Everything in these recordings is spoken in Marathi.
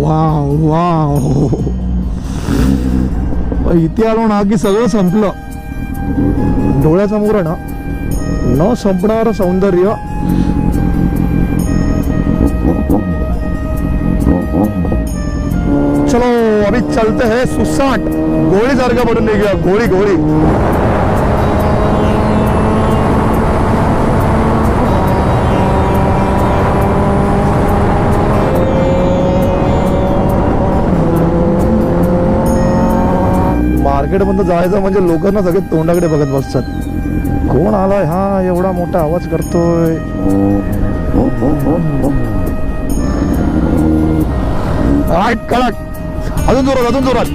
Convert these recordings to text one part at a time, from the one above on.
वाव वाव, इथे आलो ना की सगळं संपलं. डोळ्यासमोर आहे ना न संपणारं सौंदर्य. चलो अभी चलते हैं सुसाट. गोळी सारखं पडून निघूया. गोळी गोळी. मार्केटमध्ये जायचं म्हणजे लोक ना सगळे तोंडाकडे बघत बसतात. कोण आलाय हा एवढा मोठा आवाज करतोय. कडक. अजून जोरात, अजून जोरात.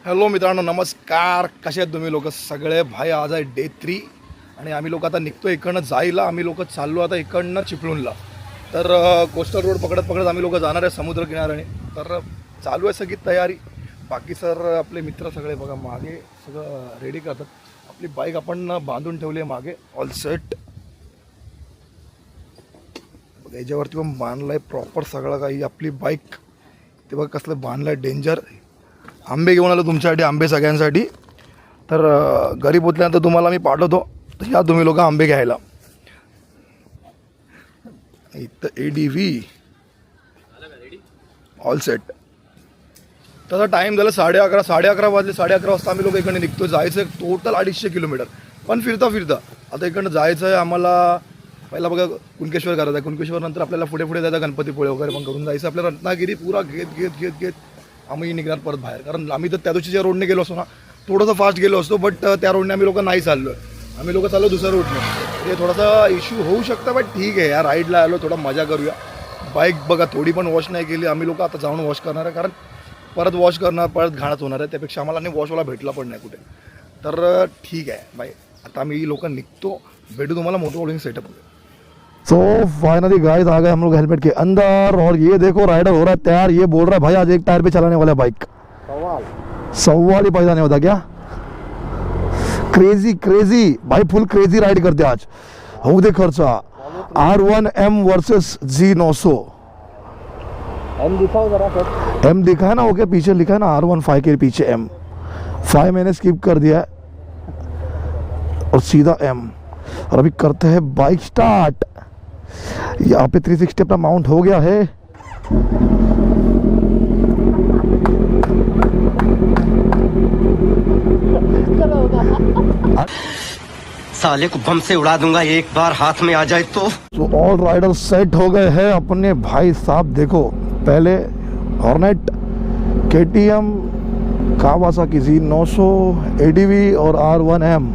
हॅलो मित्रांनो, नमस्कार. कसे आहेत तुम्ही लोक सगळे? भाई आज आहे डे 3 आणि आम्ही लोक आता निघतो इकडनं जायला. आम्ही लोक चाललो आता इकडनं चिपळूणला. तर कोस्टल रोड पकडत आम्ही लोक जाणार आहे समुद्र किनाऱ्याने. तर चालू आहे सगळी तयारी. बाकी सर आपले मित्र सगळे बघा मागे सगळं रेडी करतात. आपली बाईक आपण बांधून ठेवली आहे मागे, ऑल सेट. बघा याच्यावरती पण बांधलं आहे प्रॉपर सगळं काही. आपली बाईक ते बघा कसलं बांधलं आहे, डेंजर. आंबे घेऊन आलो तुमच्यासाठी, आंबे सगळ्यांसाठी. तर घरी पोचल्यानंतर तुम्हाला मी पाठवतो, तर या तुम्ही लोक आंबे घ्यायला. इथं ADV ऑल सेट. तसा टाईम झाला 11:30. 11:30 वाजले. 11:30 वाजता आम्ही लोक इकडे निघतो. जायचं आहे टोटल 250 किलोमीटर. पण फिरता आता इकडनं जायचं आहे आम्हाला. पहिला बघा कुणकेश्वर करायचं आहे. कुणकेश्वर नंतर आपल्याला पुढे जायचं गणपतीपुळे वगैरे पण करून जायचं. आपल्या रत्नागिरी पुरा घेत आम्ही निघणार परत बाहेर. कारण आम्ही तर त्या दिवशीच्या रोडने गेलो असतो ना, थोडंसं फास्ट गेलो असतो. बट त्या रोडने आम्ही लोक नाही चाललो आहे. आम्ही लोक चाललो दुसऱ्या रोडने. ते थोडासा इश्यू होऊ शकतं, बट ठीक आहे यार. राईडला आलो, थोडा मजा करूया. बाईक बघा थोडी पण वॉश नाही केली. आम्ही लोक आता जाऊन वॉश करणार आहे. कारण परत वॉश करणार, परत घाणच होणार आहे. त्यापेक्षा आम्हाला नाही वॉशवाला भेटला पण नाही कुठे. तर ठीक आहे बाई, आता आम्ही लोक निघतो. भेटू तुम्हाला motor rolling setup. So finally guys आ गए हम लोग हेलमेट के अंदर. और ये देखो राइडर हो रहा है तैयार. ये बोल रहा है भाई आज एक टायर पे चलाने वाला है बाइक. सवाल ही पैदा नहीं होता क्या? क्रेजी भाई, फुल क्रेजी राइड करते आज. हो दे खर्चा. R1M versus G900. M दिखाओ जरा सर. M दिखा है ना, ओके पीछे लिखा है ना R15 के पीछे M5 मैंने स्किप कर दिया है और सीधा M. और अभी करते हैं बाइक स्टार्ट. यहाँ पे 360 अपना माउंट हो गया है. साले को बम से उड़ा दूंगा एक बार हाथ में आ जाए तो ऑल राइडर सेट हो गए हैं अपने भाई साहब. देखो पहले hornet, KTM, Kawasaki G900, ADV और R1M.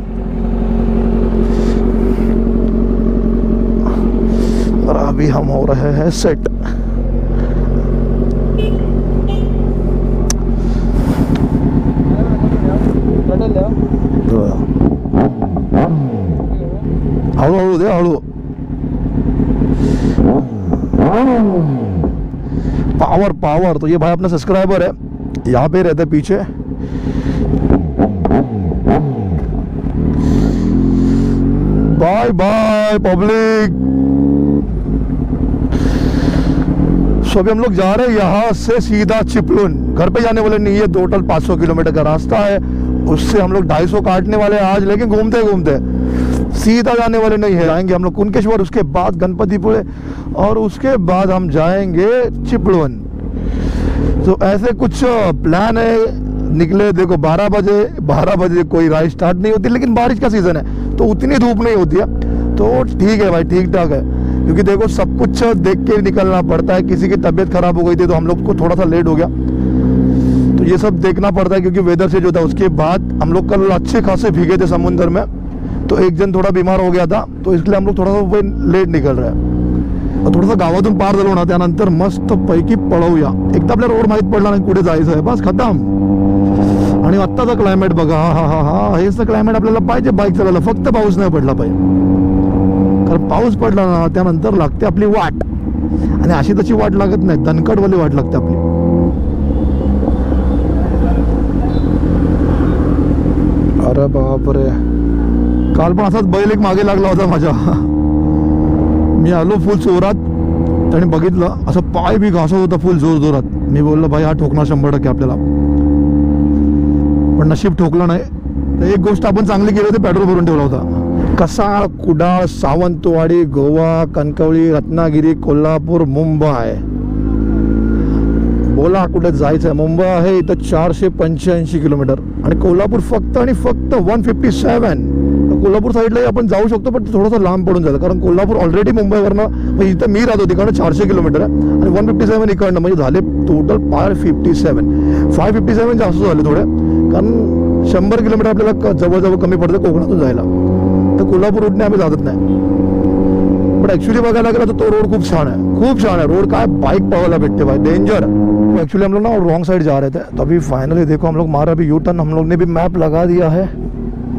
और अभी हम हो रहे हैं सेट. हळू दे हळू. पावर. तो ये भाई अपना सब्सक्राइबर है, यहाँ पे रहते पीछे. Bye by public. सो अभी हम लोग जा रहे हैं यहाँ से सीधा चिपळूण. घर पे जाने वाले नहीं है. टोटल 500 किलोमीटर का रास्ता है. उससे हम लोग 250 काटने वाले हैं आज. लेकिन घूमते घूमते सीधा जाने वाले नहीं है. जाएंगे हम लोग कुणकेश्वर, उसके बाद गणपतिपुळे और उसके बाद हम जाएंगे चिपळूण. तो ऐसे कुछ प्लान है. निकले देखो 12 बजे कोई राइड स्टार्ट नहीं होती. लेकिन बारिश का सीज़न है तो उतनी धूप नहीं होती है. तो ठीक है भाई, ठीक ठाक है. क्योंकि देखो सब कुछ देख के निकलना पड़ता है. किसी की तबीयत खराब हो गई थी तो हम लोग को थोड़ा सा लेट हो गया. तो ये सब देखना पड़ता है क्योंकि वेदर से जो था। उसके बाद हम लोग कल अच्छे खासे भीगे थे समुद्र में, तो एक जन थोड़ा बीमार हो गया था, तो इसलिए हम लोग थोड़ा सा लेट निकल रहे हैं और थोडंसं गावातून पार झालो ना त्यानंतर मस्त पैकी पळवूया. एकदा आपल्याला रोड माहीत पडला नाही कुठे जायचं आहे, बस खतम. आणि आत्ताचा क्लायमेट बघा, हा हा हा हेच तर क्लायमेट आपल्याला पाहिजे बाईक चालवायला. फक्त पाऊस नाही पडला पाहिजे, कारण पाऊस पडला ना त्यानंतर लागते आपली वाट, आणि अशी तशी वाट लागत नाही, दणकटवाली वाट लागते आपली. अरे बापरे, काल पण असाच बैल एक मागे लागला होता माझ्या. मी आलो फुल जोरात, त्याने बघितलं असं पाय बी घासत होता फुल जोर जोरात. मी बोललो भाई हा ठोकणार 100% आपल्याला, पण नशीब ठोकलं नाही. तर एक गोष्ट आपण चांगली केली होती, पेट्रोल भरून ठेवला होता. कसाळ, कुडाळ, सावंतवाडी, गोवा, कणकवली, रत्नागिरी, कोल्हापूर, मुंबई. बोला कुठे जायचं आहे. मुंबई आहे इथं 485 किलोमीटर आणि कोल्हापूर फक्त आणि फक्त 157. कोल्हापूर साईडलाही आपण जाऊ शकतो, पण थोडंसं लांब पडून जातं, कारण कोल्हापूर ऑलरेडी मुंबईवरनं म्हणजे इथं मी राहतो तिकडनं 400 किलोमीटर आहे आणि 157 इकडनं, म्हणजे झाले टोटल 557 जास्त झाले थोडे, कारण 100 किलोमीटर आपल्याला जवळजवळ कमी पडतं कोकणातून जायला. तर कोल्हापूर रूटने आम्ही जातच नाही. पण ॲक्च्युली बघायला गेलं तर तो रोड खूप छान आहे, खूप छान आहे रोड. काय बाइक पळवायला भेटते भाई, डेंजर. एक्चुअली हम लोग ना रॉन्ग साइड जा रहे थे, तो अभी फाइनली देखो हम लोग मार अभी यू टर्न. हम लोग ने भी मैप लगा दिया है,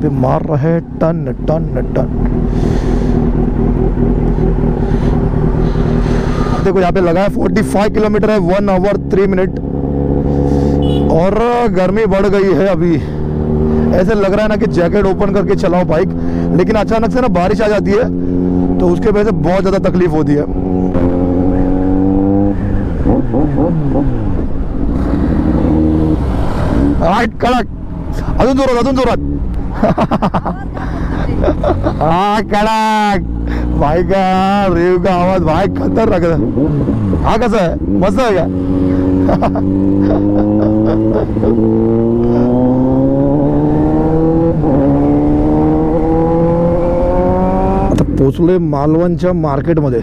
पे मार रहे टन टन टन. देखो यहाँ पे लगा है 45 किलोमीटर है, 1 आवर 3 मिनट. और गर्मी बढ़ गई है अभी. ऐसे लग रहा है ना कि जैकेट ओपन करके चलाओ बाइक, लेकिन अचानक से ना बारिश आ जाती है, तो उसके वजह से बहुत ज़्यादा तकलीफ होती है. राइट कडक, अजून जोरात, अजून जोरात. हा कडक भाई का रेव का आवाज भाई खतरनाक है. हा कसा आहे, मस्त आहे का. आता पोचलोय मालवणच्या मार्केटमध्ये.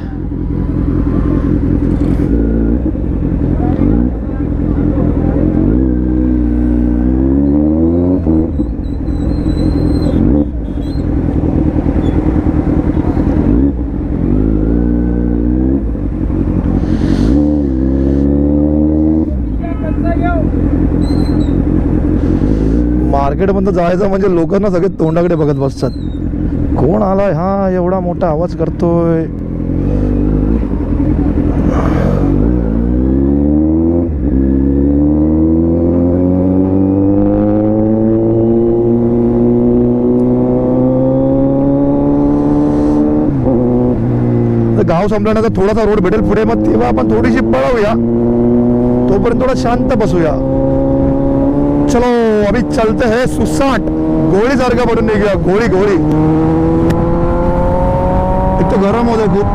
मार्केटमध्ये जायचं म्हणजे लोकांना सगळे तोंडाकडे बघत बसतात. कोण आलाय हा एवढा मोठा आवाज करतोय. गाव संपल्यानंतर थोडासा रोड भेटेल पुढे, मग तेव्हा आपण थोडीशी पळवूया, तोपर्यंत थोडा शांत बसूया. चलो अभी चलते हैं सुसाट. गोळी सारखा पडून निघूया, गोळी गोळी. एक तो गरम होतं खूप.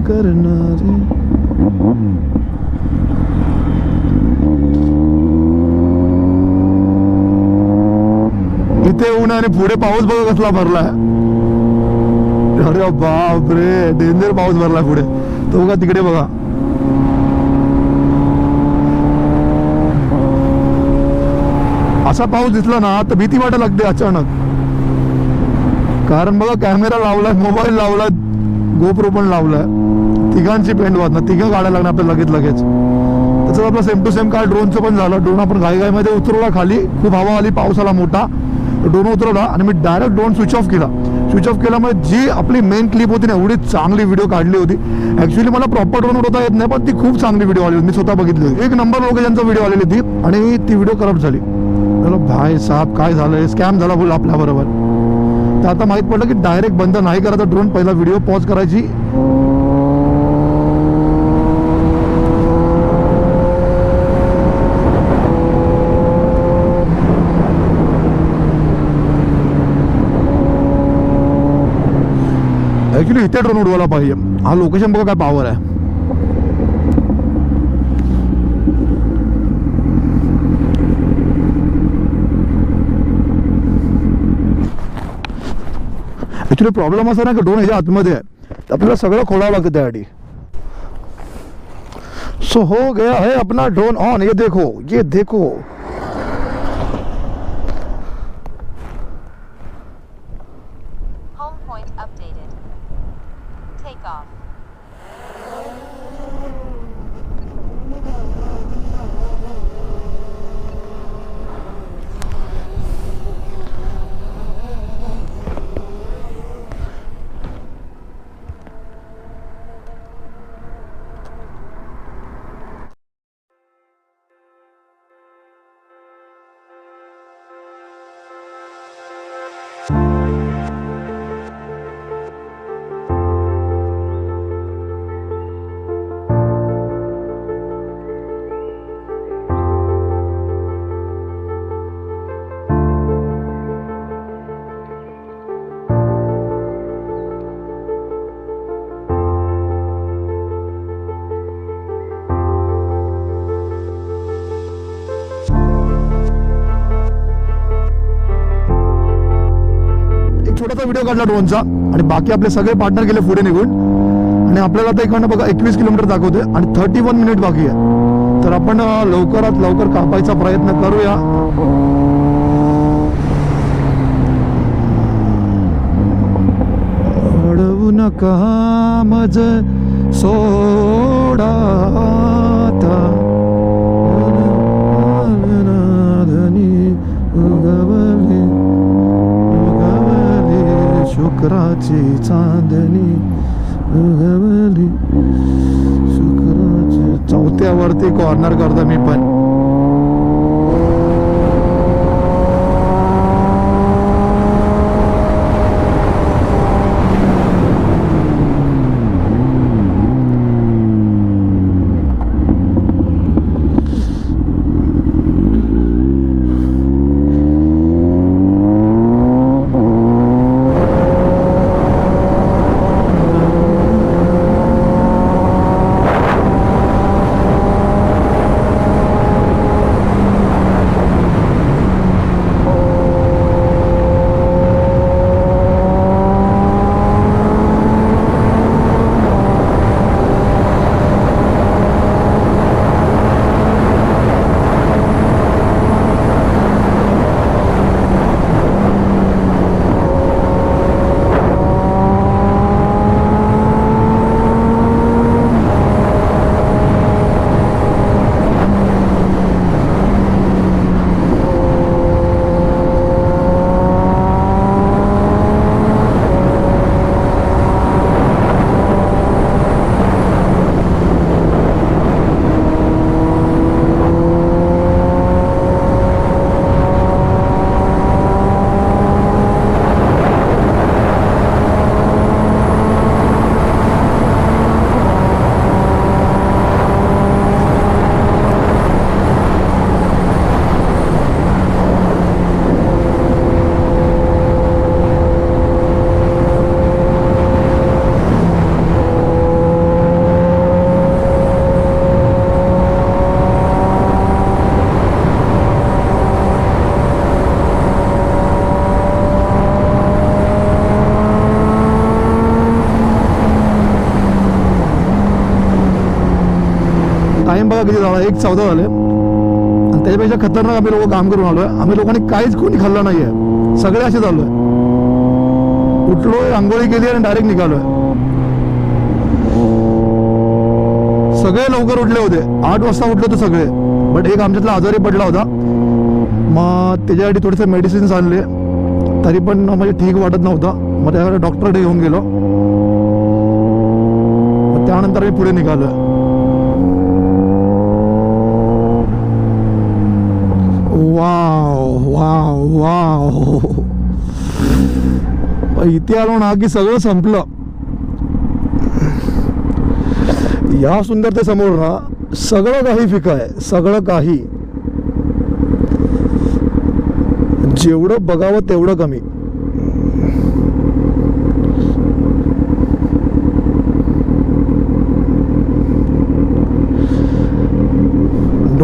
करणारे इथे ऊन आणि पुढे पाऊस बघा कसला भरलाय. अरे बाप रे, डेंजर पाऊस भरलाय पुढे. तो बघा तिकडे बघा. असा पाऊस दिसला ना तर भीती वाटायला लागते अचानक, कारण बघा कॅमेरा लावलाय, मोबाईल लावलाय, गोप्रो पण लावलाय. तिघांची पेंट वाद ना, तिघं गाड्या लागणार आपल्याला लगेच. त्याचं आपलं सेम टू सेम काल ड्रोनचं पण झालं. ड्रोन आपण घाईमध्ये उतरवला खाली, खूप हवा आली, पाऊस आला मोठा, ड्रोन उतरवला आणि मी डायरेक्ट ड्रोन स्विच ऑफ केला. स्विच ऑफ केल्यामुळे जी आपली मेन क्लिप होती ना, एवढी चांगली व्हिडिओ काढली होती. ऍक्च्युली मला प्रॉपर ड्रोन उडवता येत नाही, पण ती खूप चांगली व्हिडिओ आली होती. मी स्वतः बघितली होती. 1 नंबर लोकेशनचा व्हिडिओ आलेली ती, आणि ती व्हिडिओ करप्ट झाली. भाई साहेब काय झालं, स्कॅम झाला बोल आपल्या बरोबर. तर आता माहित पडलं की डायरेक्ट बंद नाही करायचा ड्रोन, पहिला व्हिडिओ पॉज करायची. ॲक्च्युली इथे ड्रोन उडवायला पाहिजे. हा लोकेशन बघा काय पॉवर आहे. ॲक्च्युली प्रॉब्लेम असा ना की ड्रोन ह्याच्या आतमध्ये आहे, तर आपल्याला सगळं खोलावं लागतं त्यासाठी. सो हो गया है अपना ड्रोन ऑन. ये देखो, ये देखो. Home point updated. Take off. छोटासा व्हिडिओ काढला ड्रोनचा आणि बाकी आपले सगळे पार्टनर गेले पुढे निघून. आणि आपल्याला आता इकडनं बघा 21 किलोमीटर दाखवते आणि 31 मिनिट बाकी आहे. तर आपण लवकरात लवकर कापायचा प्रयत्न करूया. अडवू नका मज सोडा आता. शुक्राची चांदणी उगवली. शुक्राची चौथ्यावरती कॉर्नर करतो मी पण. टाइम बघा किती झाला, 1:14 झाले. आणि त्याच्यापेक्षा खतरनाक आम्ही लोक काम करून आलोय. आम्ही लोकांनी काहीच कोणी खाल्लं नाहीये, सगळे असे चाललोय. उठलोय, आंघोळी केली आणि डायरेक्ट निघालोय. सगळे लवकर उठले होते, 8 वाजता उठले होते सगळे. बट एक आमच्यातला आजारी पडला होता, मग त्याच्यासाठी थोडेसे मेडिसिन्स आणले, तरी पण म्हणजे ठीक वाटत नव्हता. मग त्याकडे डॉक्टरकडे घेऊन गेलो. त्यानंतर मी पुढे निघालोय. वाव वाव वाव, इथे आलो ना की सगळं संपलं. या सुंदरतेसमोर ना सगळं काही फिकं आहे, सगळं काही. जेवढं बघावं तेवढं कमी.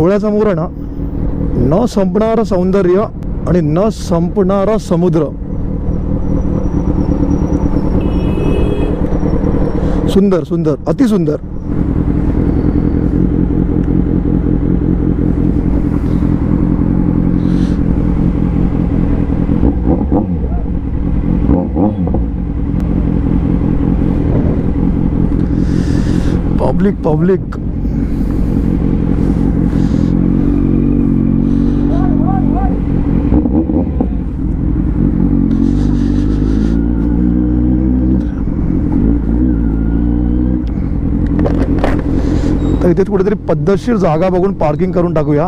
डोळ्यासमोर आहे ना न संपणारं सौंदर्य आणि न संपणारा समुद्र. सुंदर सुंदर अतिसुंदर. पब्लिक तर इथेच कुठेतरी पद्धतशीर जागा बघून पार्किंग करून टाकूया.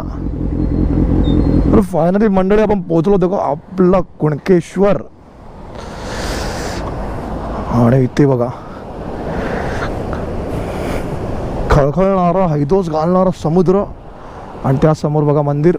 तर फायनली मंडळी आपण पोहोचलो होतो आपला कुणकेश्वर. आणि इथे बघा खळखळणारा हैदोस घालणारा समुद्र आणि त्यासमोर बघा मंदिर.